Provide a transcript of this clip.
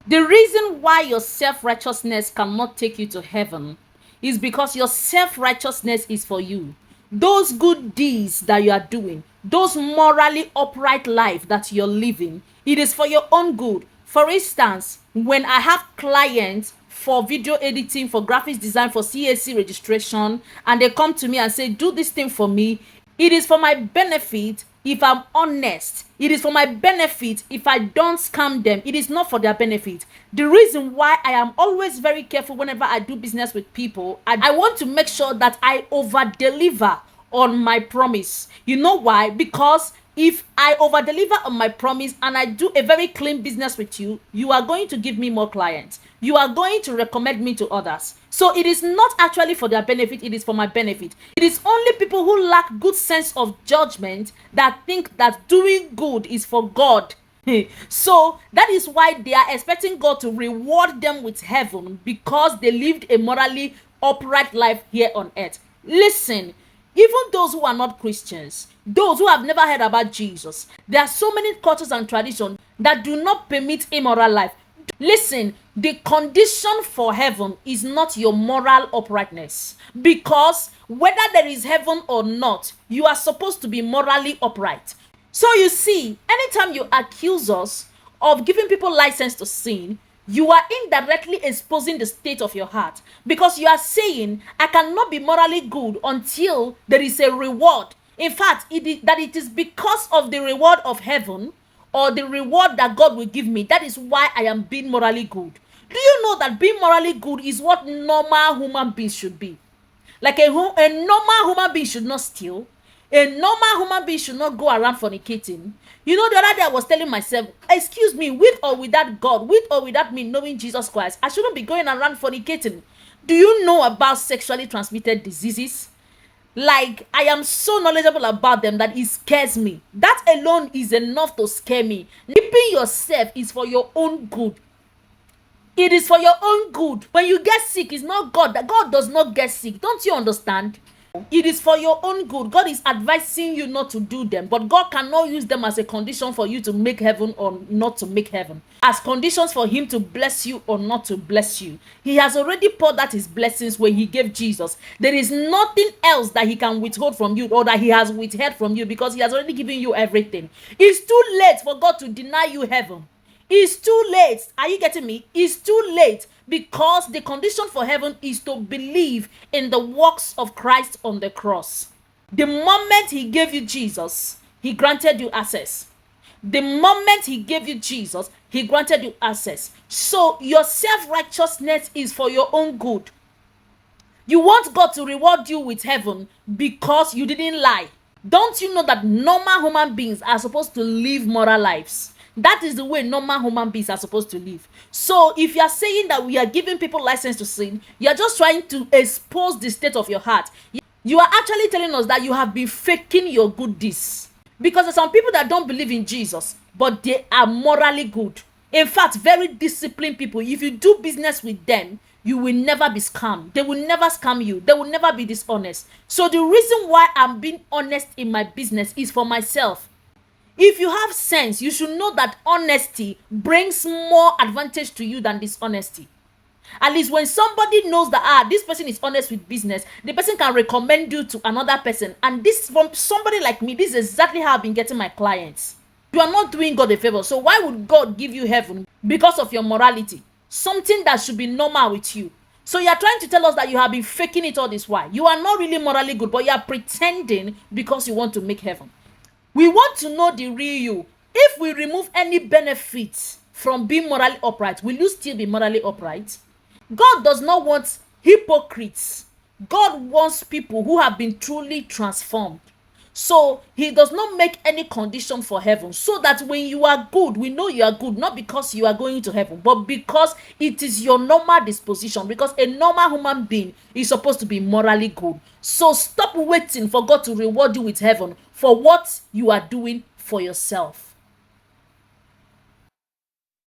The reason why your self-righteousness cannot take you to heaven is because your self-righteousness is for you. Those good deeds that you are doing, those morally upright life that you're living, it is for your own good. For instance, when I have clients for video editing, for graphics design, for CAC registration, and they come to me and say, do this thing for me, it is for my benefit if I'm honest. It is for my benefit if I don't scam them. It is not for their benefit. The reason why I am always very careful whenever I do business with people, I want to make sure that I over deliver on my promise. You know why? Because if I over deliver on my promise and I do a very clean business with you, you are going to give me more clients. You are going to recommend me to others. So it is not actually for their benefit, it is for my benefit. It is only people who lack good sense of judgment that think that doing good is for God. So that is why they are expecting God to reward them with heaven because they lived a morally upright life here on earth. Listen, even those who are not Christians, those who have never heard about Jesus, there are so many cultures and traditions that do not permit immoral life. Listen, the condition for heaven is not your moral uprightness, because whether there is heaven or not, you are supposed to be morally upright. So you see, anytime you accuse us of giving people license to sin, you are indirectly exposing the state of your heart, because you are saying, I cannot be morally good until there is a reward. In fact, it is because of the reward of heaven or the reward that God will give me, that is why I am being morally good. Do you know that being morally good is what normal human beings should be? Like a normal human being should not steal. A normal human being should not go around fornicating. You know, the other day I was telling myself, excuse me, with or without God, with or without me knowing Jesus Christ, I shouldn't be going around fornicating. Do you know about sexually transmitted diseases? Like, I am so knowledgeable about them that it scares me. That alone is enough to scare me. Nipping yourself is for your own good. It is for your own good. When you get sick, it's not God. That God does not get sick. Don't you understand? It is for your own good. God is advising you not to do them, but God cannot use them as a condition for you to make heaven or not to make heaven, as conditions for him to bless you or not to bless you. He has already poured out his blessings when he gave Jesus. There is nothing else that he can withhold from you or that he has withheld from you, because he has already given you everything. It's too late for God to deny you heaven. It's too late. Are you getting me? It's too late, because the condition for heaven is to believe in the works of Christ on the cross. The moment he gave you Jesus, he granted you access. The moment he gave you Jesus, he granted you access. So your self-righteousness is for your own good. You want God to reward you with heaven because you didn't lie. Don't you know that normal human beings are supposed to live moral lives? That is the way normal human beings are supposed to live. So if you are saying that we are giving people license to sin, you are just trying to expose the state of your heart. You are actually telling us that you have been faking your good deeds. Because there are some people that don't believe in Jesus, but they are morally good. In fact, very disciplined people. If you do business with them, you will never be scammed. They will never scam you. They will never be dishonest. So the reason why I'm being honest in my business is for myself. If you have sense, you should know that honesty brings more advantage to you than dishonesty. At least when somebody knows that this person is honest with business, the person can recommend you to another person. And this, from somebody like me, this is exactly how I've been getting my clients. You are not doing God a favor. So why would God give you heaven? Because of your morality. Something that should be normal with you. So you are trying to tell us that you have been faking it all this while. You are not really morally good, but you are pretending because you want to make heaven. We want to know the real you. If we remove any benefits from being morally upright, will you still be morally upright? God does not want hypocrites. God wants people who have been truly transformed. So he does not make any condition for heaven, so that when you are good, we know you are good, not because you are going to heaven, but because it is your normal disposition, because a normal human being is supposed to be morally good. So stop waiting for God to reward you with heaven for what you are doing for yourself.